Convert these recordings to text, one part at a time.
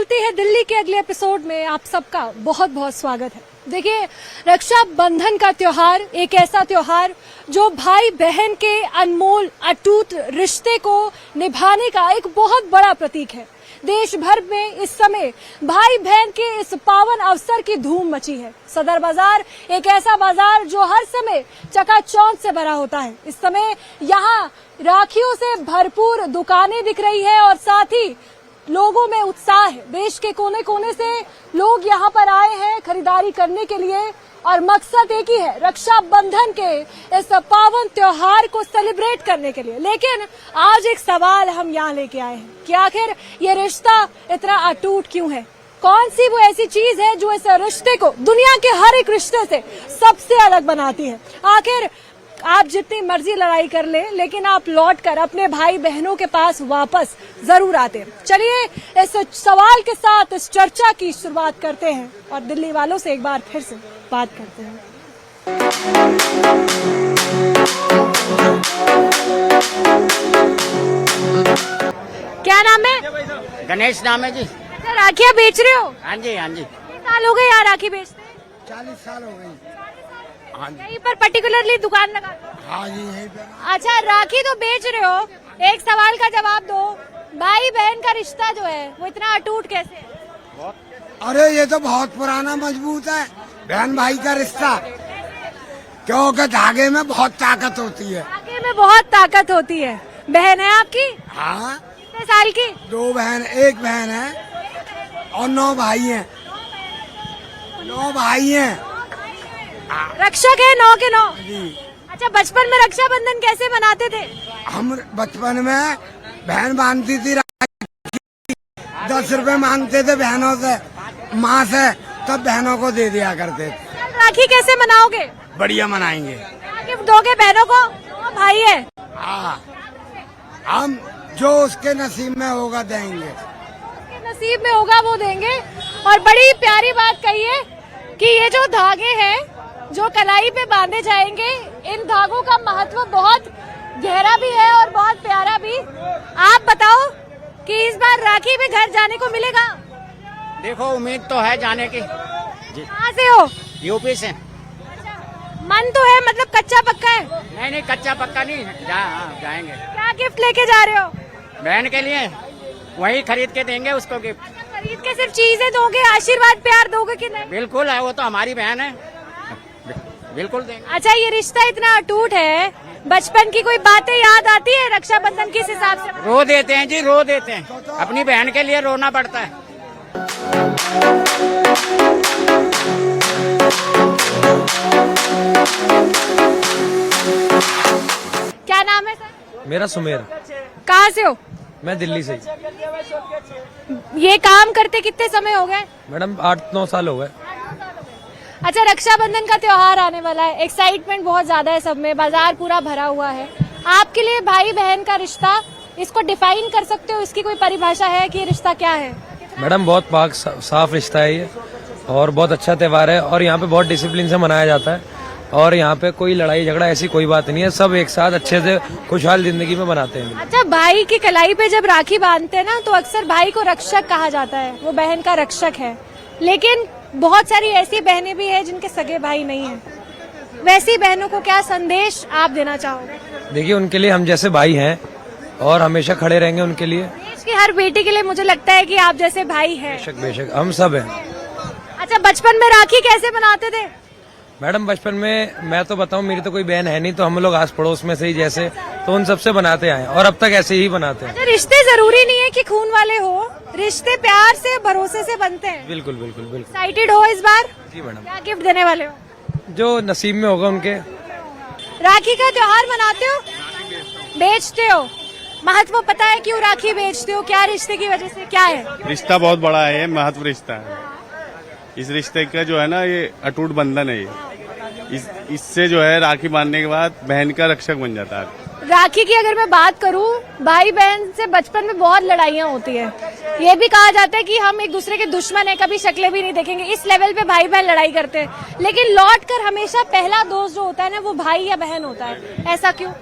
बोलती है दिल्ली के अगले एपिसोड में आप सबका बहुत बहुत स्वागत है। देखिए, रक्षा बंधन का त्योहार एक ऐसा त्योहार जो भाई बहन के अनमोल अटूट रिश्ते को निभाने का एक बहुत बड़ा प्रतीक है। देश भर में इस समय भाई बहन के इस पावन अवसर की धूम मची है। सदर बाजार एक ऐसा बाजार जो हर समय चकाचौंध से भरा होता है। इस समय यहाँ राखियों से भरपूर दुकानें दिख रही है और साथ ही लोगों में उत्साह है। देश के कोने कोने से लोग यहाँ पर आए हैं खरीदारी करने के लिए और मकसद एक ही है, रक्षा बंधन के इस पावन त्योहार को सेलिब्रेट करने के लिए। लेकिन आज एक सवाल हम यहाँ लेके आए हैं कि आखिर ये रिश्ता इतना अटूट क्यों है? कौन सी वो ऐसी चीज है जो इस रिश्ते को दुनिया के हर एक रिश्ते से सबसे अलग बनाती है? आखिर आप जितनी मर्जी लड़ाई कर ले, लेकिन आप लौट कर अपने भाई बहनों के पास वापस जरूर आते हैं। चलिए इस सवाल के साथ इस चर्चा की शुरुआत करते हैं और दिल्ली वालों से एक बार फिर से बात करते हैं। क्या नाम है? गणेश नाम है जी। राखियाँ बेच रहे हो? हाँ जी, हाँ जी। कितने साल हो गए यहाँ राखी बेचते? 40 साल हो गई। हाँ जी। यहीं पर पर्टिकुलरली दुकान लगा? हाँ जी, यहीं पे। अच्छा, राखी तो बेच रहे हो, एक सवाल का जवाब दो, भाई बहन का रिश्ता जो है वो इतना अटूट कैसे है? अरे ये तो बहुत पुराना मजबूत है बहन भाई का रिश्ता, क्योंकि धागे में बहुत ताकत होती है। धागे में बहुत ताकत होती है। बहन है आपकी? हाँ। कितने साल की? 2 बहन, 1 बहन है और 9 भाई हैं। 9 भाई हैं। रक्षक है 9 के 9? जी। अच्छा, बचपन में रक्षाबंधन कैसे मनाते थे? हम बचपन में बहन बांधती थी, 10 रुपए मांगते थे बहनों से, माँ से, तब बहनों को दे दिया करते थे। राखी कैसे मनाओगे? बढ़िया मनाएंगे। क्या गिफ्ट दोगे बहनों को? 9 भाई है। हाँ, हम जो उसके नसीब में होगा देंगे। उसके नसीब में होगा वो देंगे। और बड़ी प्यारी बात कही है कि ये जो धागे हैं जो कलाई पे बांधे जाएंगे, इन धागों का महत्व बहुत गहरा भी है और बहुत प्यारा भी। आप बताओ कि इस बार राखी में घर जाने को मिलेगा? देखो, उम्मीद तो है जाने की। कहाँ से हो? यूपी से। मन तो है, मतलब कच्चा पक्का है? नहीं, कच्चा पक्का नहीं। जाएंगे। क्या गिफ्ट लेके जा रहे हो? बहन के लिए वही खरीद के देंगे उसको गिफ्ट। खरीद के सिर्फ चीजें दोगे, आशीर्वाद प्यार दोगे कि नहीं? बिल्कुल है, वो तो हमारी बहन है, बिल्कुल देंगे। अच्छा, ये रिश्ता इतना अटूट है, बचपन की कोई बातें याद आती है रक्षाबंधन किस हिसाब से? रो देते हैं जी, रो देते हैं। अपनी बहन के लिए रोना पड़ता है। क्या नाम है सर? मेरा सुमेर। कहाँ से हो? मैं दिल्ली से। ये काम करते कितने समय हो गए? मैडम 8-9 साल हो गए। अच्छा, रक्षाबंधन का त्योहार आने वाला है, एक्साइटमेंट बहुत ज्यादा है सब में, बाजार पूरा भरा हुआ है। आपके लिए भाई बहन का रिश्ता, इसको डिफाइन कर सकते हो? इसकी कोई परिभाषा है कि रिश्ता क्या है? मैडम बहुत पाक साफ रिश्ता है ये और बहुत अच्छा त्योहार है और यहाँ पे बहुत डिसिप्लिन से मनाया जाता है और यहाँ पे कोई लड़ाई झगड़ा ऐसी कोई बात नहीं है। सब एक साथ अच्छे से खुशहाल जिंदगी में बनाते हैं। अच्छा, भाई की कलाई पे जब राखी बांधते हैं ना, तो अक्सर भाई को रक्षक कहा जाता है, वो बहन का रक्षक है। लेकिन बहुत सारी ऐसी बहनें भी हैं जिनके सगे भाई नहीं हैं। वैसी बहनों को क्या संदेश आप देना चाहोगे? देखिए, उनके लिए हम जैसे भाई हैं और हमेशा खड़े रहेंगे उनके लिए। देश की हर बेटी के लिए मुझे लगता है कि आप जैसे भाई हैं। बेशक बेशक, हम सब हैं। अच्छा, बचपन में राखी कैसे बनाते थे? मैडम बचपन में मैं तो बताऊं, मेरी तो कोई बहन है नहीं, तो हम लोग आस पड़ोस में से ही जैसे, तो उन सबसे बनाते आए और अब तक ऐसे ही बनाते हैं। रिश्ते जरूरी नहीं है कि खून वाले हो, रिश्ते प्यार से भरोसे से बनते हैं। बिल्कुल बिल्कुल बिल्कुल। एक्साइटेड हो इस बार? जी मैडम। क्या गिफ्ट देने वाले हो? जो नसीब में होगा उनके। राखी का त्योहार मनाते हो, बेचते हो, महत्व पता है क्यों राखी बेचते हो? क्या रिश्ते की वजह से, क्या है? रिश्ता बहुत बड़ा है, महत्व रिश्ता है। इस रिश्ते का जो है ना, ये अटूट बंधन है। ये इससे जो है राखी बांधने के बाद बहन का रक्षक बन जाता है। राखी की अगर मैं बात करूं, भाई बहन से बचपन में बहुत लड़ाइयां होती है। ये भी कहा जाता है कि हम एक दूसरे के दुश्मन है, कभी शक्लें भी नहीं देखेंगे। इस लेवल पे भाई बहन लड़ाई करते हैं, लेकिन लौट कर हमेशा पहला दोस्त जो होता है ना, वो भाई या बहन होता है। ऐसा क्यों?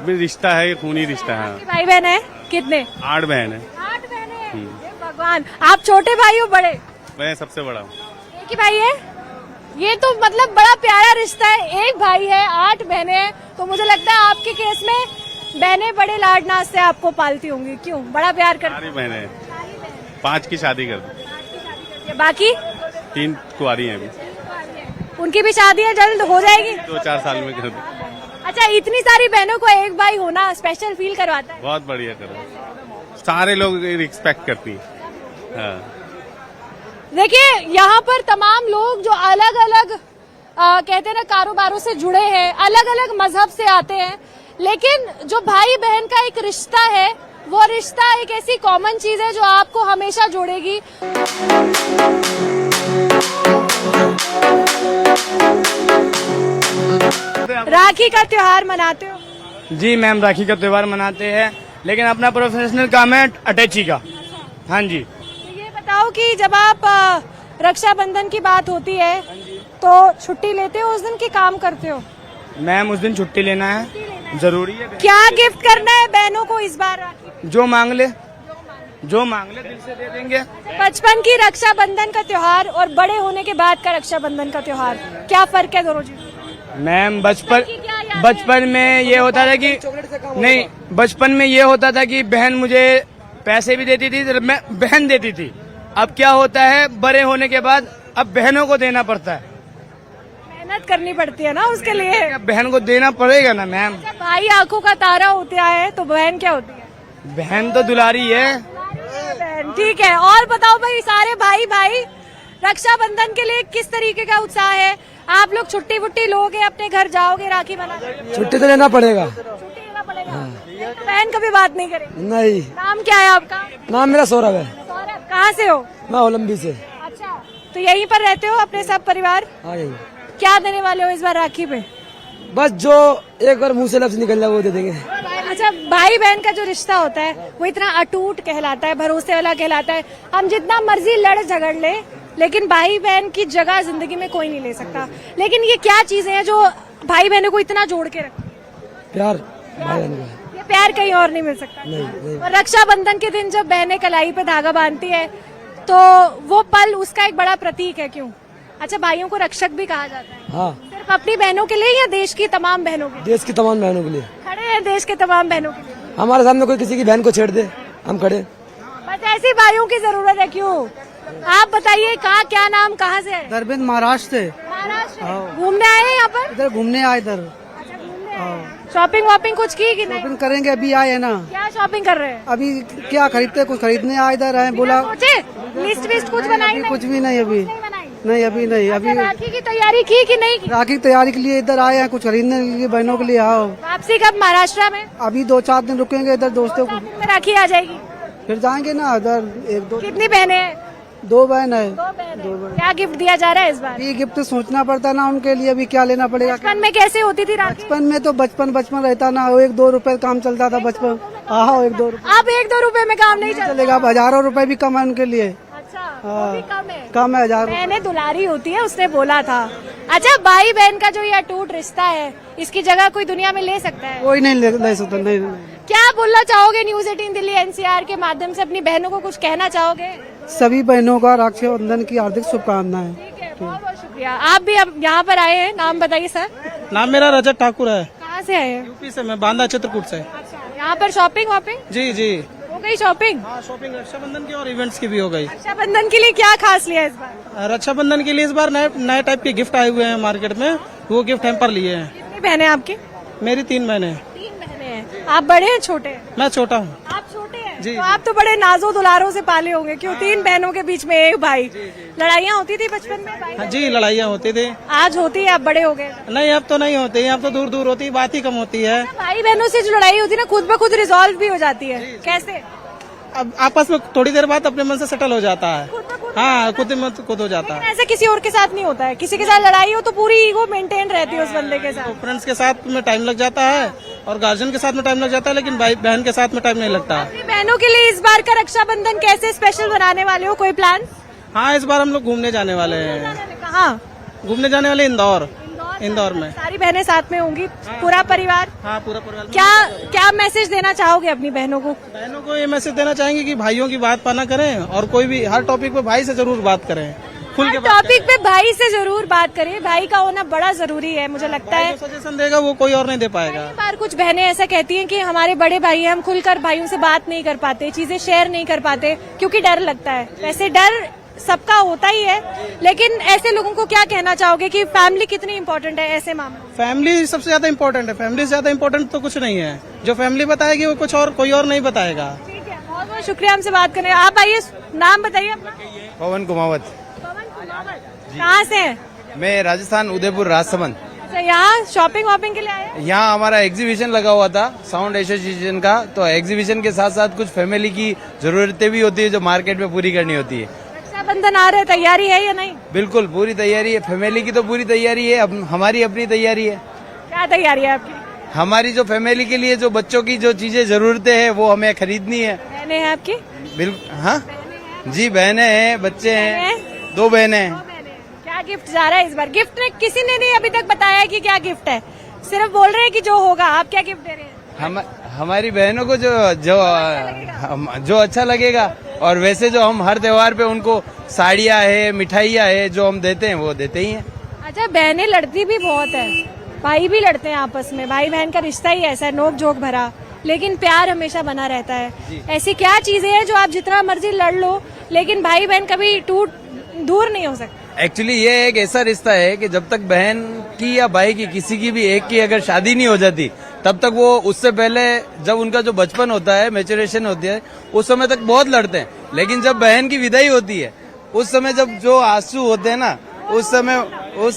रिश्ता है, खूनी रिश्ता है। भाई बहन है कितने? 8 बहन है। 8 बहनें हैं। जवान। आप छोटे भाई हो बड़े? मैं सबसे बड़ा हूँ। एक ही भाई है? ये तो मतलब बड़ा प्यारा रिश्ता है, एक भाई है 8 बहनें हैं, तो मुझे लगता है आपके केस में बहनें बड़े लाड नाज से आपको पालती होंगी, क्यों? बड़ा प्यार करती सारी बहनें हैं। 5 की शादी कर दी, हैं। बाकी 3 कुंवारी हैं अभी। उनकी भी शादियां जल्द हो जाएगी? 2-4 साल में कर दी। अच्छा, इतनी सारी बहनों को एक भाई होना स्पेशल फील करवाता है? बहुत बढ़िया करो, सारे लोग रिस्पेक्ट करती हैं। हाँ। देखिए, यहाँ पर तमाम लोग जो अलग अलग कहते हैं ना कारोबारों से जुड़े हैं, अलग अलग मजहब से आते हैं, लेकिन जो भाई बहन का एक रिश्ता है, वो रिश्ता एक ऐसी कॉमन चीज है जो आपको हमेशा जोड़ेगी। राखी का त्योहार मनाते हो? जी मैम, राखी का त्योहार मनाते हैं, लेकिन अपना प्रोफेशनल काम है अटैची का। हाँ जी। तो ये बताओ कि जब आप रक्षाबंधन की बात होती है तो छुट्टी लेते हो उस दिन की काम करते हो? मैम, उस दिन छुट्टी लेना है, जरूरी है। क्या गिफ्ट करना है बहनों को इस बार राखी? जो मांग ले, दिल से दे देंगे। बचपन की रक्षाबंधन का त्योहार और बड़े होने के बाद का रक्षाबंधन का त्योहार, क्या फर्क है दोनों चीजों? मैम, बचपन में ये होता था कि नहीं, बचपन में ये होता था कि बहन मुझे पैसे भी देती थी, मैं बहन देती थी। अब क्या होता है, बड़े होने के बाद अब बहनों को देना पड़ता है, मेहनत करनी पड़ती है ना उसके लिए। बहन को देना पड़ेगा ना मैम। भाई आंखों का तारा होता है, तो बहन क्या होती है? बहन तो दुलारी है। बहन, ठीक है। और बताओ भाई, सारे भाई रक्षाबंधन के लिए किस तरीके का उत्साह है? आप लोग छुट्टी वुट्टी लोगे, अपने घर जाओगे राखी बनाने? छुट्टी तो लेना पड़ेगा। छुट्टी लेना पड़ेगा। तो बहन कभी बात नहीं करेगी? नहीं। नाम क्या है आपका? नाम मेरा सौरभ है। सौरभ, कहाँ से हो? मैं ओलंबी से। अच्छा, तो यहीं पर रहते हो अपने सब परिवार? हाँ, यही। क्या देने वाले हो इस बार राखी पे? बस जो एक बार मुंह से लफ्ज निकल जाए वो दे देंगे। अच्छा, भाई बहन का जो रिश्ता होता है वो इतना अटूट कहलाता है, भरोसे वाला कहलाता है। हम जितना मर्जी लड़ झगड़ ले, लेकिन भाई बहन की जगह जिंदगी में कोई नहीं ले सकता। लेकिन ये क्या चीजें हैं जो भाई बहनों को इतना जोड़ के रखती? प्यार भाई बहन का। ये प्यार कहीं और नहीं मिल सकता। नहीं। और रक्षाबंधन के दिन जब बहनें कलाई पे धागा बांधती है तो वो पल उसका एक बड़ा प्रतीक है, क्यों? अच्छा, भाइयों को रक्षक भी कहा जाता है। हाँ, सिर्फ अपनी बहनों के लिए या देश की तमाम बहनों के लिए? देश की तमाम बहनों के लिए। खड़े हैं देश के तमाम बहनों के लिए। हमारे सामने कोई किसी की बहन को छेड़ दे, हम खड़े। बस ऐसे भाइयों की जरूरत है, क्यों? आप बताइए, कहाँ, क्या नाम, कहाँ से है? दरबिंद, महाराष्ट्र से। महाराष्ट्र। घूमने आए हैं यहाँ पर? इधर घूमने आए इधर। शॉपिंग वॉपिंग कुछ की कि नहीं? शॉपिंग करेंगे, अभी आए है ना। क्या शॉपिंग कर रहे हैं? अभी क्या खरीदते, कुछ खरीदने आए इधर आए, बोला सोचे लिस्ट विस्ट कुछ बनाई? अभी नहीं कुछ भी नहीं, अभी बनाई। नहीं, अभी नहीं। अभी अच्छा, राखी की तैयारी की कि नहीं की? राखी की तैयारी के लिए इधर आए हैं, कुछ खरीदने के लिए बहनों के लिए। आओ, वापसी कब? महाराष्ट्र में अभी 2-4 दिन रुकेंगे इधर दोस्तों को, में राखी आ जाएगी। फिर जाएंगे ना इधर। 1-2 कितनी बहनें हैं? 2 बहन है। 2 बहनें। क्या गिफ्ट दिया जा रहा है इस बार? ये गिफ्ट सोचना पड़ता ना उनके लिए, अभी क्या लेना पड़ेगा। बचपन में कैसे होती थी राखी? बचपन में तो बचपन रहता ना, 1-2 रुपए काम चलता था बचपन। हाँ, 1-2 रुपए अब 1-2 रुपए में काम नहीं चलता? चलेगा, अब हजारों रुपए भी कम है उनके लिए। अच्छा, वो भी कम है। कम है, 1000। बहनें दुलारी होती है, उसने बोला था। अच्छा, भाई बहन का जो ये अटूट रिश्ता है, इसकी जगह कोई दुनिया में ले सकता है? कोई नहीं ले सकता। नहीं। क्या बोलना चाहोगे न्यूज 18 दिल्ली एनसीआर के माध्यम से? अपनी बहनों को कुछ कहना चाहोगे? सभी बहनों का रक्षाबंधन की हार्दिक शुभकामनाएं। ठीक है, बहुत बहुत शुक्रिया। आप भी अब यहाँ पर आए हैं, नाम बताइए सर। नाम मेरा रजत ठाकुर है। कहाँ से आए हैं? यूपी से, मैं बांदा चित्रकूट से। अच्छा, यहाँ पर शॉपिंग वॉपिंग जी जी। हो गई? शॉपिंग हाँ, शॉपिंग रक्षाबंधन की और इवेंट्स की भी हो गई। रक्षाबंधन के लिए क्या खास लिया इस बार? रक्षाबंधन के लिए इस बार नए टाइप के गिफ्ट आए हुए हैं मार्केट में, वो गिफ्ट हैम्पर लिए हैं। कितनी बहनें आपकी? मेरी 3 बहनें हैं। 3 बहनें हैं। आप बड़े हैं छोटे हैं? मैं छोटा हूँ। आप छोटे हैं जी, तो आप तो बड़े नाजो दुलारों से पाले होंगे, क्यों? 3 बहनों के बीच में एक भाई। लड़ाइयाँ होती थी बचपन में भाई? हाँ जी, लड़ाइयाँ होती थी। आज होती है? आप बड़े हो गए? नहीं, अब तो नहीं होती, अब तो दूर दूर होती, बात ही कम होती है। भाई बहनों से जो लड़ाई होती है ना, खुद ब खुद रिजॉल्व भी हो जाती है। कैसे? अब आपस में थोड़ी देर बाद अपने मन से सेटल हो जाता है। हाँ, खुद हो जाता है। ऐसा किसी और के साथ नहीं होता है? किसी के साथ लड़ाई हो तो पूरी ईगो मेंटेन रहती है उस बंदे के साथ। फ्रेंड्स के साथ में टाइम लग जाता है और गार्जियन के साथ में टाइम लग जाता है, लेकिन भाई बहन के साथ में टाइम नहीं लगता। अपनी बहनों के लिए इस बार का रक्षाबंधन कैसे स्पेशल बनाने वाले हो? कोई प्लान? हाँ, इस बार हम लोग घूमने जाने वाले हैं। कहाँ? घूमने जाने वाले इंदौर। इंदौर इंदौर में। सारी बहनें साथ में होंगी, पूरा परिवार। हाँ, पूरा परिवार। क्या क्या मैसेज देना चाहोगे अपनी बहनों को? बहनों को ये मैसेज देना चाहेंगे कि भाइयों की बात पाना करें और कोई भी हर टॉपिक पे भाई से जरूर बात करें, खुल के बात टॉपिक पे भाई से जरूर बात करिए, भाई का होना बड़ा जरूरी है मुझे लगता है। जो सजेशन देगा वो कोई और नहीं दे पाएगा। कई बार कुछ बहनें ऐसा कहती हैं कि हमारे बड़े भाई हैं, हम खुलकर भाइयों से बात नहीं कर पाते, चीजें शेयर नहीं कर पाते क्योंकि डर लगता है। वैसे डर सबका होता ही है, लेकिन ऐसे लोगों को क्या कहना चाहोगे कि फैमिली कितनी इंपॉर्टेंट है ऐसे मामलों में? फैमिली सबसे ज्यादा इम्पोर्टेंट है, फैमिली से ज्यादा इम्पोर्टेंट तो कुछ नहीं है। जो फैमिली बताएगी वो कुछ और कोई और नहीं बताएगा। ठीक है, बहुत बहुत शुक्रिया हमसे बात करने। आप आइए, नाम बताइए अपना। पवन कुमावत। कहाँ से हैं? मैं राजस्थान उदयपुर राजसमंद। अच्छा, यहाँ शॉपिंग वॉपिंग के लिए आए हैं? यहाँ हमारा एग्जीबिशन लगा हुआ था साउंड एसोसिएशन का, तो एग्जीबिशन के साथ साथ कुछ फैमिली की जरूरतें भी होती है जो मार्केट में पूरी करनी होती है। रक्षाबंधन आ रहे, तैयारी है या नहीं? बिल्कुल पूरी तैयारी है, फैमिली की तो पूरी तैयारी है, हमारी अपनी तैयारी है। क्या तैयारी है आपकी? हमारी जो फैमिली के लिए जो बच्चों की जो चीजें जरूरतें हैं वो हमें खरीदनी है। बहनें हैं आपकी? बिल्कुल, हाँ जी, बहनें हैं, बच्चे हैं, 2 बहनें हैं। क्या गिफ्ट जा रहा है इस बार? गिफ्ट ने किसी ने नहीं अभी तक बताया कि क्या गिफ्ट है, सिर्फ बोल रहे हैं कि जो होगा। आप क्या गिफ्ट दे रहे हैं? हमारी बहनों को जो अच्छा लगेगा, और वैसे जो हम हर त्योहार पे उनको साड़ियाँ है, मिठाइयाँ है जो हम देते हैं वो देते ही हैं। अच्छा, बहनें लड़ती भी बहुत है, भाई भी लड़ते हैं आपस में, भाई बहन का रिश्ता ही ऐसा है, नोक झोंक भरा, लेकिन प्यार हमेशा बना रहता है। ऐसी क्या चीजें हैं जो आप जितना मर्जी लड़ लो लेकिन भाई बहन कभी दूर नहीं हो सकते? एक्चुअली ये एक ऐसा रिश्ता है कि जब तक बहन की या भाई की किसी की भी एक की अगर शादी नहीं हो जाती तब तक वो उससे पहले जब उनका जो बचपन होता है, मैच्योरेशन होती है, उस समय तक बहुत लड़ते हैं। लेकिन जब बहन की विदाई होती है उस समय जब जो आंसू होते हैं ना, उस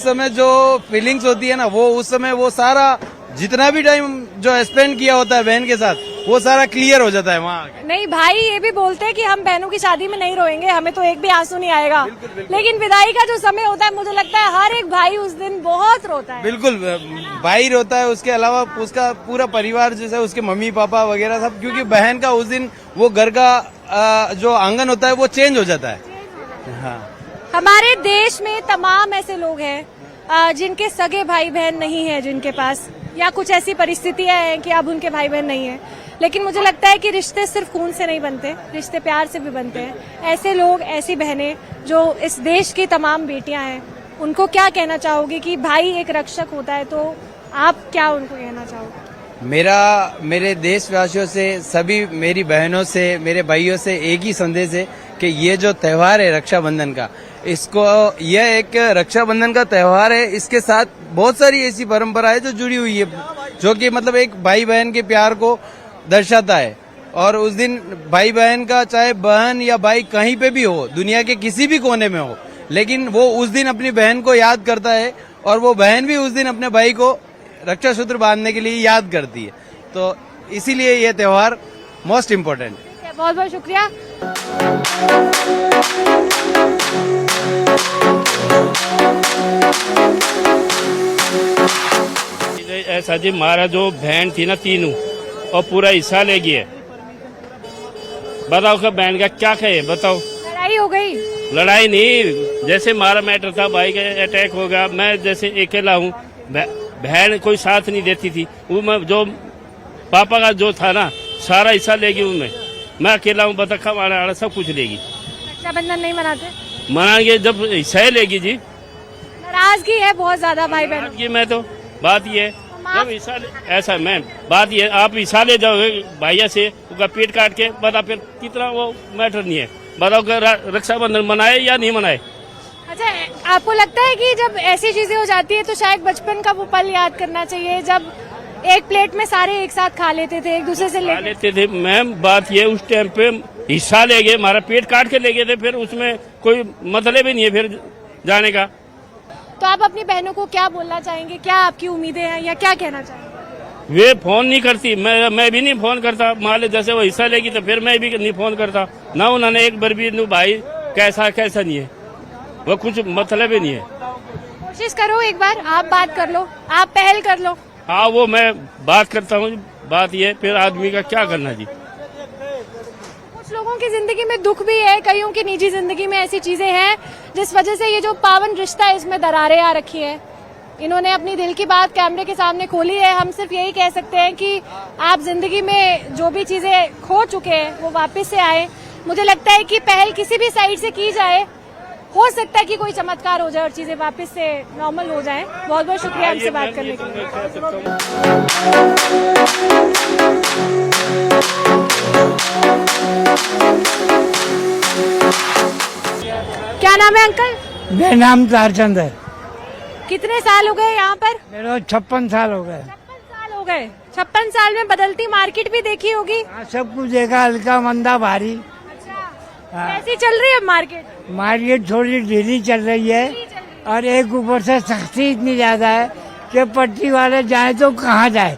समय जो फीलिंग्स होती है ना, वो उस समय वो सारा जितना भी टाइम जो स्पेंड किया होता है बहन के साथ वो सारा क्लियर हो जाता है वहाँ आके। नहीं, भाई ये भी बोलते हैं कि हम बहनों की शादी में नहीं रोएंगे, हमें तो एक भी आंसू नहीं आएगा। लेकिन विदाई का जो समय होता है मुझे लगता है हर एक भाई उस दिन बहुत रोता है। बिल्कुल, भाई रोता है, उसके अलावा उसका पूरा परिवार जैसे उसके मम्मी पापा वगैरह सब, क्योंकि बहन का उस दिन वो घर का जो आंगन होता है वो चेंज हो जाता है। हाँ, हमारे देश में तमाम ऐसे लोग हैं जिनके सगे भाई बहन नहीं है, जिनके पास या कुछ ऐसी परिस्थितियां हैं कि अब उनके भाई बहन नहीं है, लेकिन मुझे लगता है कि रिश्ते सिर्फ खून से नहीं बनते, रिश्ते प्यार से भी बनते हैं। ऐसे लोग, ऐसी बहनें जो इस देश की तमाम बेटियां हैं, उनको क्या कहना चाहोगे कि भाई एक रक्षक होता है, तो आप क्या उनको कहना चाहोगे? मेरे देशवासियों से, सभी मेरी बहनों से, मेरे भाइयों से एक ही संदेश है कि ये जो त्योहार है रक्षाबंधन का, यह एक रक्षाबंधन का त्योहार है, इसके साथ बहुत सारी ऐसी परंपरा है जो जुड़ी हुई है, जो कि मतलब एक भाई बहन के प्यार को दर्शाता है। और उस दिन भाई बहन का, चाहे बहन या भाई कहीं पे भी हो, दुनिया के किसी भी कोने में हो, लेकिन वो उस दिन अपनी बहन को याद करता है, और वो बहन भी उस दिन अपने भाई को रक्षा सूत्र बांधने के लिए याद करती है। तो इसीलिए ये त्योहार मोस्ट इम्पोर्टेंट है। बहुत बहुत शुक्रिया। ऐसा जी, हमारा जो बहन थी ना तीनों, और पूरा हिस्सा ले गई है। बताओ कि बहन का क्या कहे, बताओ। लड़ाई हो गई? लड़ाई नहीं, जैसे हमारा मैटर था, भाई का अटैक हो गया, मैं जैसे अकेला हूँ, बहन कोई साथ नहीं देती थी, वो मैं जो पापा का जो था ना सारा हिस्सा लेगी उनमें, मैं अकेला हूँ, बतखा वाला सब कुछ लेगी। रक्षाबंधन नहीं मनाते? मनाएंगे जब हिस्सा लेगी जी। नाराजगी है बहुत ज्यादा भाई बहनों की। मैं तो बात ये है, जब हिस्सा ऐसा मैम बात ये, आप हिस्सा ले जाओगे भैया से, उसका पेट काट के बता, फिर कितना वो मैटर नहीं है। बताओ कि रक्षाबंधन मनाए या नहीं मनाए। अच्छा, आपको लगता है कि जब ऐसी चीजें हो जाती है तो शायद बचपन का वो पल याद करना चाहिए, जब एक प्लेट में सारे एक साथ खा लेते थे, एक दूसरे से लेते थे? मैम बात ये, उस टाइम पे हिस्सा ले गए, हमारा पेट काट के ले गए थे, फिर उसमें कोई मतलब ही नहीं है फिर जाने का। तो आप अपनी बहनों को क्या बोलना चाहेंगे, क्या आपकी उम्मीदें हैं या क्या कहना चाहेंगे? वे फोन नहीं करती, मैं भी नहीं फोन करता, मान लो जैसे वो हिस्सा लेगी तो फिर मैं भी नहीं फोन करता ना, उन्होंने एक बार भी भाई कैसा नहीं है, वो कुछ मतलब ही नहीं है। कोशिश करो एक बार, आप बात कर लो, आप पहल कर लो। हाँ, वो मैं बात करता हूँ, बात ये फिर आदमी का क्या करना जी। कुछ लोगों की जिंदगी में दुख भी है, कईयों की निजी जिंदगी में ऐसी चीजें हैं जिस वजह से ये जो पावन रिश्ता है इसमें दरारें आ रखी है। इन्होंने अपनी दिल की बात कैमरे के सामने खोली है। हम सिर्फ यही कह सकते हैं कि आप जिंदगी में जो भी चीजें खो चुके हैं वो वापस से आए। मुझे लगता है कि पहल किसी भी साइड से की जाए, हो सकता है कि कोई चमत्कार हो जाए और चीजें वापस से नॉर्मल हो जाएं। बहुत बहुत शुक्रिया हमसे बात करने के लिए। क्या नाम है अंकल? मेरा नाम तारचंद है। कितने साल हो गए यहाँ पर? मेरा 56 साल हो गए। 56 साल हो गए। 56 साल में बदलती मार्केट भी देखी होगी। सब कुछ देखा, हल्का मंदा भारी। कैसी चल रही है मार्केट? मार्केट थोड़ी ढीली चल रही है और एक ऊपर से सख्ती इतनी ज्यादा है कि पटरी वाले जाए तो कहाँ जाए।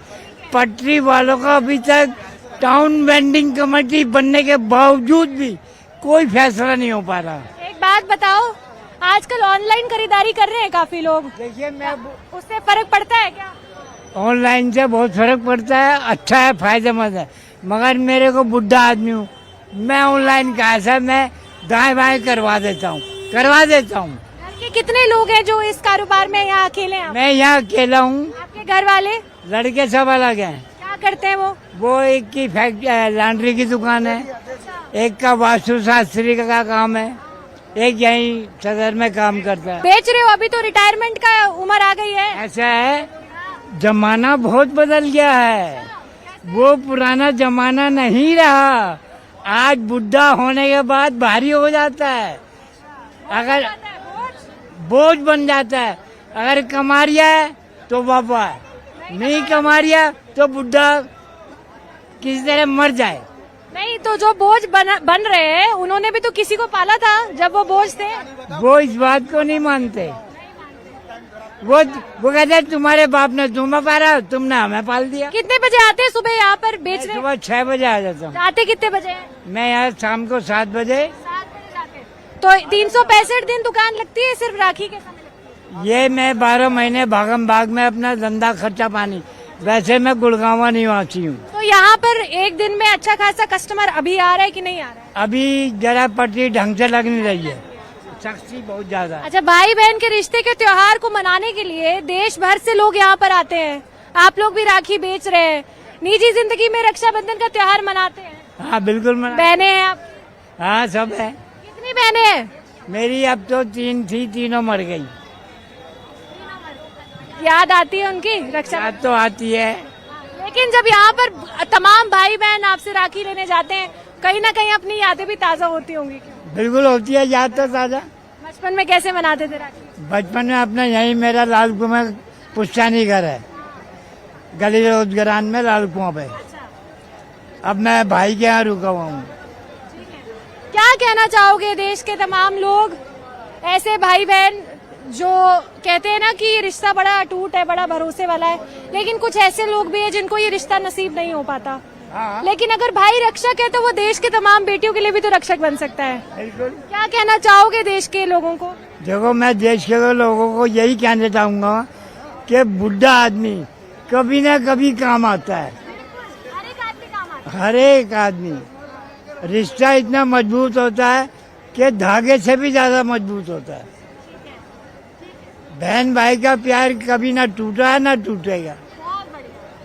पटरी वालों का अभी तक टाउन वेंडिंग कमेटी बनने के बावजूद भी कोई फैसला नहीं हो पा रहा। एक बात बताओ, आजकल ऑनलाइन खरीदारी कर रहे हैं काफी लोग, देखिए मैं उससे फर्क पड़ता है क्या? ऑनलाइन से बहुत फर्क पड़ता है, अच्छा है, फायदेमंद है, मगर मेरे को बुढ़ा आदमी हूँ, मैं ऑनलाइन कहा था, मैं दाएं बाएं करवा देता हूँ। घर के कितने लोग हैं जो इस कारोबार में यहाँ अकेले हैं? मैं यहाँ अकेला हूँ। आपके घर वाले? लड़के सब अलग हैं। क्या करते हैं वो? एक की लॉन्ड्री की दुकान है, एक का वास्तु शास्त्री का काम है, एक यहीं सदर में काम करता है। बेच रहे हो? अभी तो रिटायरमेंट का उम्र आ गई है। ऐसा है, जमाना बहुत बदल गया है, वो पुराना जमाना नहीं रहा। आज बुढ़ा होने के बाद भारी हो जाता है, अगर बोझ बन जाता है। अगर कमा रिया है तो बाबा है, नहीं कमा रिया तो बुढ़ा किसी तरह मर जाए। नहीं तो जो बोझ बन रहे हैं उन्होंने भी तो किसी को पाला था जब वो बोझ थे। वो इस बात को नहीं मानते। वो कहते हैं तुम्हारे बाप ने तुम्हें पाला, तुमने हमें पाल दिया। कितने बजे आते हैं सुबह यहाँ पर बेचने? सुबह 6 बजे आ जाता हूँ। आते कितने बजे? मैं यहाँ शाम को 7 बजे। तो 365 दिन दुकान लगती है सिर्फ राखी के समय? ये मैं 12 महीने भागम भाग में अपना धंधा खर्चा पानी, वैसे मैं गुड़गांवा निवासी हूँ। तो यहाँ पर एक दिन में अच्छा खासा कस्टमर अभी आ रहा है कि नहीं आ रहा है? अभी जरा पटरी ढंग से लग नहीं रही है, सख्ती बहुत ज्यादा है। अच्छा, भाई बहन के रिश्ते के त्योहार को मनाने के लिए देश भर से लोग यहाँ पर आते हैं। आप लोग भी राखी बेच रहे हैं, निजी जिंदगी में रक्षाबंधन का त्योहार मनाते हैं? हाँ बिल्कुल बहने हैं आप? हाँ सब है। कितनी बहनें हैं? मेरी अब तो 3 थी, तीनों मर गई। याद आती है उनकी रक्षा? याद तो आती है, लेकिन जब यहाँ पर तमाम भाई बहन आपसे राखी लेने जाते हैं, कहीं ना कहीं अपनी यादें भी ताजा होती होंगी। बिल्कुल होती है याद तो ताजा। बचपन में कैसे मनाते थे राखी? बचपन में अपना यही मेरा लाल कुआं में पुश्तैनी घर है, गली रोजगरान में लाल कुआं पे। अब मैं भाई के यहाँ रुका हुआ हूँ। क्या कहना चाहोगे देश के तमाम लोग, ऐसे भाई बहन जो कहते हैं ना कि ये रिश्ता बड़ा अटूट है, बड़ा भरोसे वाला है, लेकिन कुछ ऐसे लोग भी हैं जिनको ये रिश्ता नसीब नहीं हो पाता। लेकिन अगर भाई रक्षक है तो वो देश के तमाम बेटियों के लिए भी तो रक्षक बन सकता है। बिल्कुल। क्या कहना चाहोगे देश के लोगों को? देखो, मैं देश के लोगों को यही कहना चाहूंगा कि बुढ़ा आदमी कभी न कभी काम आता है। हर एक आदमी। रिश्ता इतना मजबूत होता है कि धागे से भी ज्यादा मजबूत होता है। बहन भाई का प्यार कभी ना टूटा है ना टूटेगा।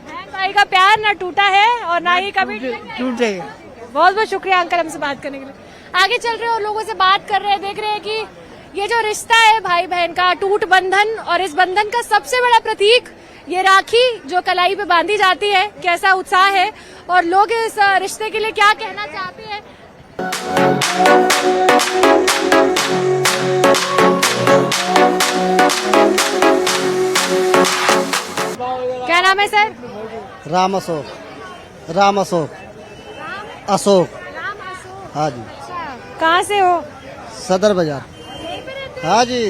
बहन भाई का प्यार ना टूटा है और ना ही कभी टूटेगा। बहुत बहुत शुक्रिया अंकल हमसे बात करने के लिए। आगे चल रहे हैं और लोगों से बात कर रहे हैं, देख रहे हैं कि ये जो रिश्ता है भाई बहन का अटूट बंधन, और इस बंधन का सबसे बड़ा प्रतीक ये राखी जो कलाई पे बांधी जाती है, कैसा उत्साह है और लोग इस रिश्ते के लिए क्या कहना चाहते हैं। क्या नाम है सर? राम अशोक। अशोक। हाँ जी। कहाँ से हो? सदर बाजार। हाँ जी।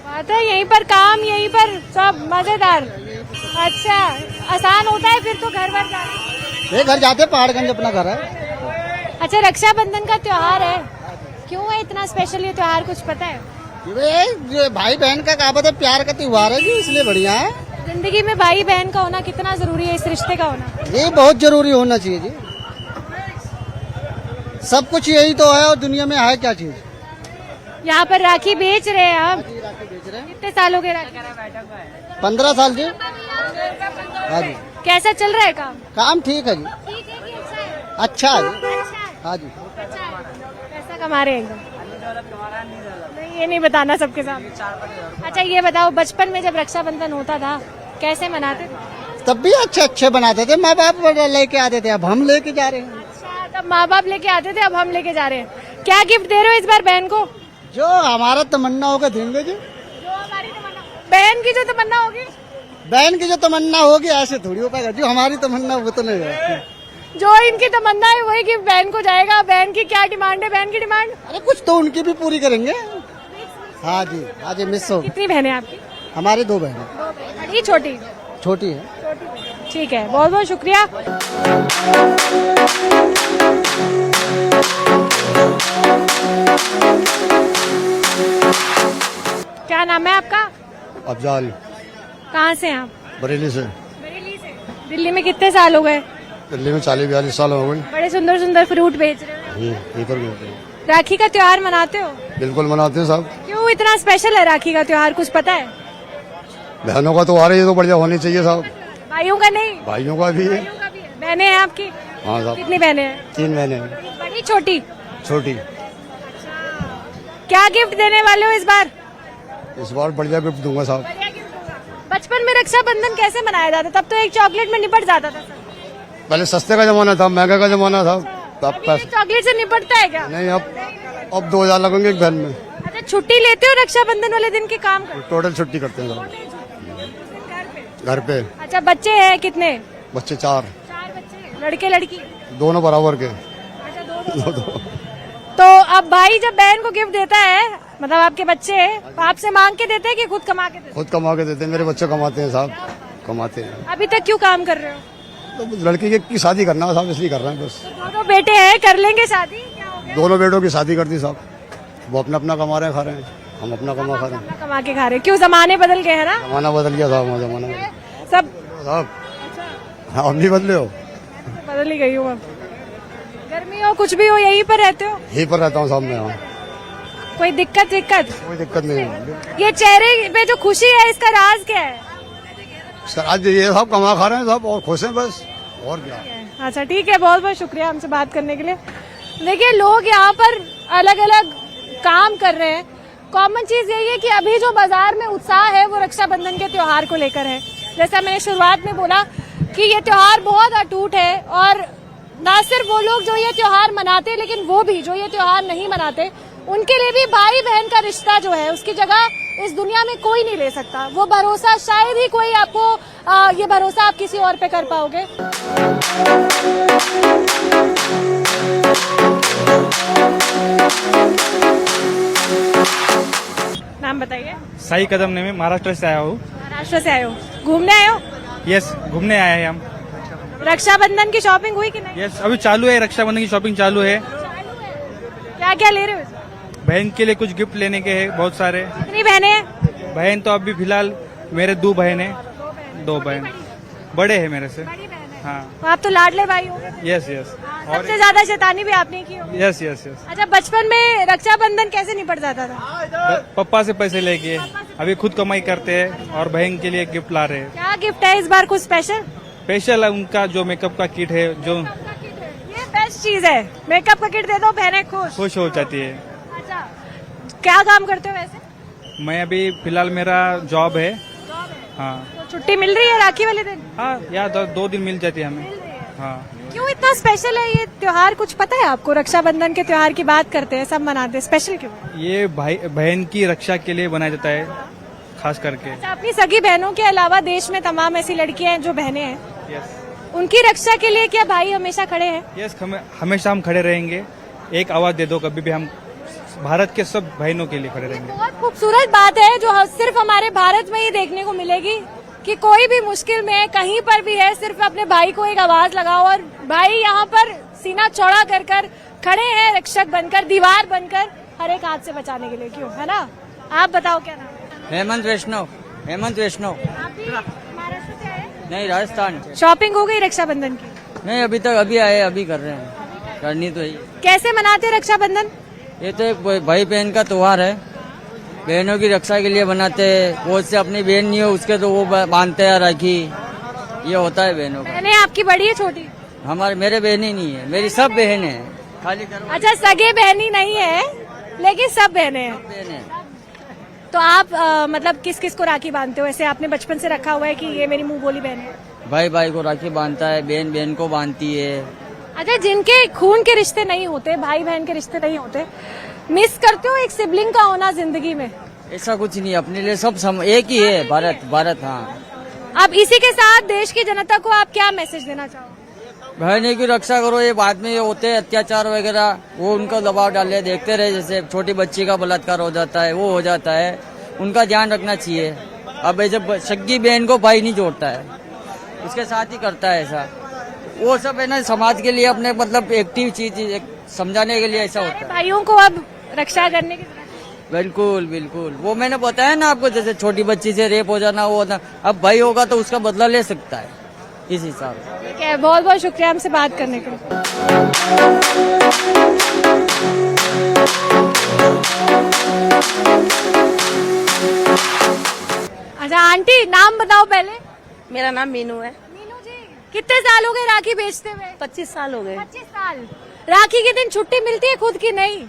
बात है, यहीं पर काम, यहीं पर सब मजेदार। अच्छा, आसान होता है फिर तो घर वर जाना? ये घर जाते पहाड़गंज, अपना घर है। अच्छा, रक्षाबंधन का त्योहार है, क्यों है इतना स्पेशल ये त्योहार, कुछ पता है? ये भाई बहन का कहावत है, प्यार का त्योहार है जी, इसलिए बढ़िया है। जिंदगी में भाई बहन का होना कितना जरूरी है, इस रिश्ते का होना? ये बहुत जरूरी होना चाहिए जी। सब कुछ यही तो है और दुनिया में है क्या चीज। यहाँ पर राखी बेच रहे हैं आप, राखी बेच रहे हैं। कितने साल हो गए राखी? 15 साल जी। हाँ जी। कैसा चल रहा है काम? काम ठीक है जी, ठीक है कि अच्छा है? अच्छा है जी। अच्छा है, हाँ जी। अच्छा है। पैसा कमा रहे हैं एकदम? नहीं, ये नहीं बताना सबके सामने। अच्छा ये बताओ, बचपन में जब रक्षाबंधन होता था कैसे मनाते थे? तब भी अच्छे बनाते थे, माँ बाप लेके आते थे, अब हम लेके जा रहे हैं। अच्छा, तब माँ बाप लेके आते थे, अब हम लेके जा रहे हैं। क्या गिफ्ट दे रहे हो इस बार बहन को? जो हमारा तमन्ना होगा देंगे जी। जो हमारी तमन्ना, बहन की जो तमन्ना होगी, बहन की जो तमन्ना होगी ऐसे थोड़ी हो पाएगा, जो हमारी तमन्ना वो तो नहीं है। जो इनकी तमन्ना है वही गिफ्ट बहन को जाएगा। बहन की क्या डिमांड है? बहन की डिमांड अरे कुछ तो उनकी भी पूरी करेंगे। हाँ जी, हाँ जी, मिस हो। कितनी बहनें हैं आपकी? हमारी 2 बहनें, बड़ी छोटी? छोटी है। ठीक है, बहुत बहुत शुक्रिया। क्या नाम है आपका? अफजाल, कहाँ से हैं आप? बरेली से। बरेली से। दिल्ली में कितने साल हो गए? दिल्ली में 40-42 साल हो गई। बड़े सुंदर सुंदर फ्रूट बेच रहे हो। यहीं पर मिलते हैं। राखी का त्योहार मनाते हो? बिल्कुल मनाते हैं साहब। क्यों इतना स्पेशल है राखी का त्योहार, कुछ पता है? बहनों का तो आ रही है तो बढ़िया होनी चाहिए साहब। भाइयों का नहीं? भाइयों का भी है। भाइयों का भी है। बहनें हैं आपकी? हाँ साहब, कितनी बहनें हैं? 3 बहनें हैं। बड़ी छोटी? छोटी। क्या गिफ्ट देने वाले हो इस बार? इस बार बढ़िया गिफ्ट दूंगा साहब। बचपन में रक्षाबंधन कैसे मनाया जाता? तब तो एक चॉकलेट में निपट जाता था सब। पहले सस्ते का जमाना था, महंगा का जमाना था। तब अभी एक चॉकलेट से निपटता है क्या? नहीं, अब 2000 लगेंगे एक बहन में। अच्छा, छुट्टी लेते हो रक्षाबंधन वाले दिन के काम कर? टोटल छुट्टी करते हैं साहब घर पे। अच्छा, बच्चे हैं कितने? बच्चे 4, 4 बच्चे, लड़के लड़की? दोनों बराबर के। अच्छा, दो। तो अब भाई जब बहन को गिफ्ट देता है, मतलब आपके बच्चे आपसे मांग के देते हैं कि खुद कमा के देते खुद कमा के देते हैं। मेरे बच्चे कमाते हैं साहब, कमाते हैं। हैं? अभी तक क्यों काम कर रहे हो? तो लड़की की शादी करना है साहब, इसलिए कर रहे हैं बस। दो बेटे हैं, कर लेंगे शादी? क्या हो गया? दोनों बेटों की शादी कर दी साहब। वो अपना अपना कमा रहे हैं, खा रहे हैं। हम अपना कमा खा रहे हैं। अपना कमा के खा रहे हैं। क्यों, जमाने बदल गए हैं ना जमाना बदल गया साहब, जमाना सब? साहब हाँ, अब नहीं बदले हो। बदल ही गई हूँ अब। गर्मी हो कुछ भी हो यहीं पर रहते हो? यहीं पर रहता हूँ साहब मैं। हाँ, कोई दिक्कत? कोई दिक्कत नहीं है। ये चेहरे पे जो खुशी है इसका राज क्या है? सर आज ये साहब कमा खा रहे हैं साहब और खुश हैं बस, और क्या। अच्छा ठीक है, बहुत बहुत शुक्रिया हमसे बात करने के लिए। देखिए, लोग यहाँ पर अलग अलग काम कर रहे हैं। कॉमन चीज यही है कि अभी जो बाजार में उत्साह है वो रक्षाबंधन के त्योहार को लेकर है। जैसा मैंने शुरुआत में बोला कि ये त्योहार बहुत अटूट है, और ना सिर्फ वो लोग जो ये त्योहार मनाते, लेकिन वो भी जो ये त्योहार नहीं मनाते, उनके लिए भी भाई बहन का रिश्ता जो है उसकी जगह इस दुनिया में कोई नहीं ले सकता। वो भरोसा शायद ही कोई आपको ये भरोसा आप किसी और पे कर पाओगे। नाम बताइए। साई कदम ने मैं महाराष्ट्र से आया हूँ। महाराष्ट्र से आए हो, घूमने आए हो? यस, घूमने आए हैं हम। रक्षाबंधन की शॉपिंग हुई कि नहीं? यस, अभी चालू है, रक्षाबंधन की शॉपिंग चालू है। क्या क्या ले रहे हो? बहन के लिए कुछ गिफ्ट लेने के हैं बहुत सारे। कितनी बहनें हैं? बहन तो अभी फिलहाल मेरे 2 बहन है। 2 बहन बड़े हैं मेरे से। हाँ, तो आप तो लाडले भाई हो। Yes yes. सबसे ज्यादा शैतानी भी आपने की होगी। Yes yes yes. अच्छा, बचपन में रक्षाबंधन कैसे निपट जाता था? पापा से पैसे लेके, अभी खुद कमाई करते हैं और बहन के लिए गिफ्ट ला रहे हैं। क्या गिफ्ट है इस बार, कुछ स्पेशल? स्पेशल है उनका जो मेकअप का किट है, जो ये बेस्ट चीज है, मेकअप का किट दे दो, बहनें खुश। खुश हो जाती है। अच्छा, क्या काम करते हो वैसे? मैं अभी फिलहाल मेरा जॉब है। हाँ तो छुट्टी मिल रही है राखी वाले दिन? हाँ, या 2 दिन मिल जाती है हमें। हाँ। क्यों इतना स्पेशल है ये त्योहार, कुछ पता है आपको? रक्षाबंधन के त्योहार की बात करते हैं, सब मनाते हैं, स्पेशल क्यों? ये भाई बहन की रक्षा के लिए बनाया जाता है, खास करके। अच्छा, अपनी सगी बहनों के अलावा देश में तमाम ऐसी लड़कियां हैं जो बहनें हैं, यस उनकी रक्षा के लिए क्या भाई हमेशा खड़े हैं? यस, हमेशा हम खड़े रहेंगे। एक आवाज दे दो कभी भी, हम भारत के सब बहनों के लिए खड़े रहेंगे। बहुत खूबसूरत बात है जो सिर्फ हमारे भारत में ही देखने को मिलेगी कि कोई भी मुश्किल में कहीं पर भी है, सिर्फ अपने भाई को एक आवाज लगाओ, और भाई यहाँ पर सीना चौड़ा कर कर खड़े हैं, रक्षक बनकर, दीवार बनकर, हर एक हाथ से बचाने के लिए। क्यों, है ना? आप बताओ क्या नाम है? हेमंत वैष्णव। हेमंत वैष्णव। आप भी महाराष्ट्र से आए? नहीं, राजस्थान। शॉपिंग हो गई रक्षाबंधन की? नहीं, अभी तक, अभी आए, अभी कर रहे हैं, करनी तो ही। कैसे मनाते हैं रक्षाबंधन? ये तो एक भाई बहन का त्योहार है, बहनों की रक्षा के लिए बनाते हैं। वो से अपनी बहन नहीं हो उसके तो वो बांधते हैं राखी। ये होता है बहनों का। बहनें आपकी बड़ी है छोटी? हमारे मेरे बहन ही नहीं है, मेरी सब बहन है। खाली अच्छा, सगे बहनी नहीं है लेकिन सब बहनें हैं। बहन है। तो आप मतलब किस किस को राखी बांधते हो? ऐसे आपने बचपन से रखा हुआ है कि ये मेरी मुंह बोली बहन है? भाई भाई को राखी बांधता है, बहन बहन को बांधती है। अच्छा, जिनके खून के रिश्ते नहीं होते, भाई बहन के रिश्ते नहीं होते, मिस करते हो एक सिबलिंग का होना जिंदगी में? ऐसा कुछ नहीं, अपने लिए सब एक ही है। भारत हाँ। अब इसी के साथ देश की जनता को आप क्या मैसेज देना चाहोगे? बहनों की रक्षा करो। ये बाद में ये होते हैं अत्याचार वगैरह, वो उनको दबाव डाले, देखते रहे। जैसे छोटी बच्ची का बलात्कार हो जाता है, वो हो जाता है, उनका ध्यान रखना चाहिए। अब जब सगी बहन को भाई नहीं जोड़ता है, उसके साथ ही करता है ऐसा। वो सब है ना समाज के लिए अपने मतलब एक्टिव चीज समझाने के लिए ऐसा होता है। भाइयों को अब रक्षा करने की जरूरत बिल्कुल बिल्कुल। वो मैंने बताया ना आपको, जैसे छोटी बच्ची से रेप हो जाना, वो होता, अब भाई होगा तो उसका बदला ले सकता है इस हिसाब से। ठीक है, बहुत बहुत शुक्रिया हमसे बात करने के लिए। अच्छा आंटी, नाम बताओ पहले। मेरा नाम मीनू है। मीनू जी, कितने साल हो गए राखी बेचते हुए? 25 साल हो गए। 25 साल। राखी के दिन छुट्टी मिलती है खुद की? नहीं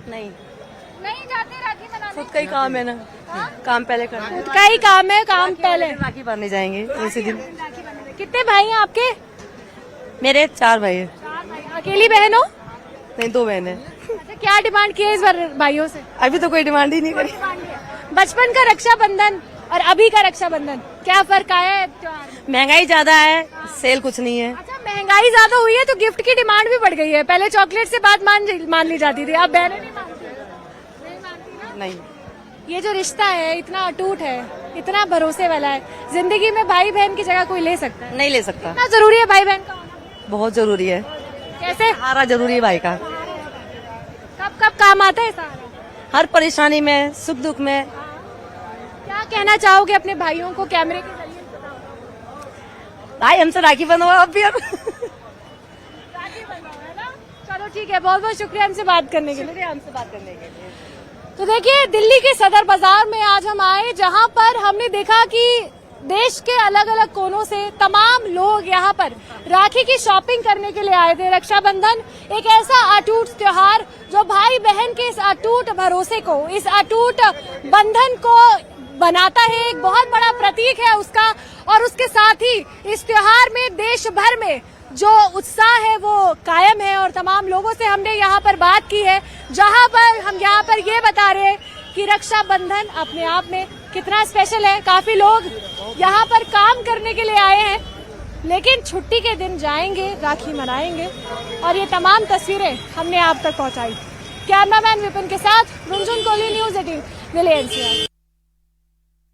नहीं जाते राखी मनाने? खुद का ही काम है ना। काम पहले करना है। खुद का ही काम है, काम पहले। राखी बांधने जाएंगे इसी दिन। कितने भाई हैं आपके? मेरे 4 भाई है। अकेली बहन हो? नहीं, 2 बहन है। अच्छा, क्या डिमांड की है इस बार भाइयों से? अभी तो कोई डिमांड ही नहीं करी। बचपन का रक्षाबंधन और अभी का रक्षाबंधन क्या फर्क आया है त्योहार? महंगाई ज्यादा है, सेल कुछ नहीं है। अच्छा, महंगाई ज्यादा हुई है तो गिफ्ट की डिमांड भी बढ़ गई है। पहले चॉकलेट से बात मान ली जाती थी, अब बहनें नहीं मानती ना? नहीं। ये जो रिश्ता है इतना अटूट है, इतना भरोसे वाला है, जिंदगी में भाई बहन की जगह कोई ले सकता है? नहीं ले सकता। इतना जरूरी है भाई बहन का होना? बहुत जरूरी है। कैसे? सहारा जरूरी है भाई का। कब कब काम आता है सहारा? हर परेशानी में, सुख दुख में। क्या कहना चाहोगे अपने भाइयों को कैमरे के जरिए? भाई हमसे राखी बंधवा आप भी। चलो ठीक है, बहुत बहुत शुक्रिया हमसे बात करने के लिए। हमसे बात करने के लिए। तो देखिए, दिल्ली के सदर बाजार में आज हम आए, जहां पर हमने देखा कि देश के अलग अलग कोनों से तमाम लोग यहां पर राखी की शॉपिंग करने के लिए आए थे। रक्षाबंधन एक ऐसा अटूट त्योहार जो भाई बहन के इस अटूट भरोसे को, इस अटूट बंधन को बनाता है, एक बहुत बड़ा प्रतीक है उसका। और उसके साथ ही इस त्योहार में देश भर में जो उत्साह है वो कायम है। और तमाम लोगों से हमने यहाँ पर बात की है, जहाँ पर हम यहाँ पर ये बता रहे हैं कि रक्षाबंधन अपने आप में कितना स्पेशल है। काफी लोग यहाँ पर काम करने के लिए आए हैं, लेकिन छुट्टी के दिन जाएंगे, राखी मनाएंगे। और ये तमाम तस्वीरें हमने आप तक पहुँचाई। कैमरामैन विपिन के साथ रुंझुन कोहली, न्यूज़ 18, दिल्ली NCR।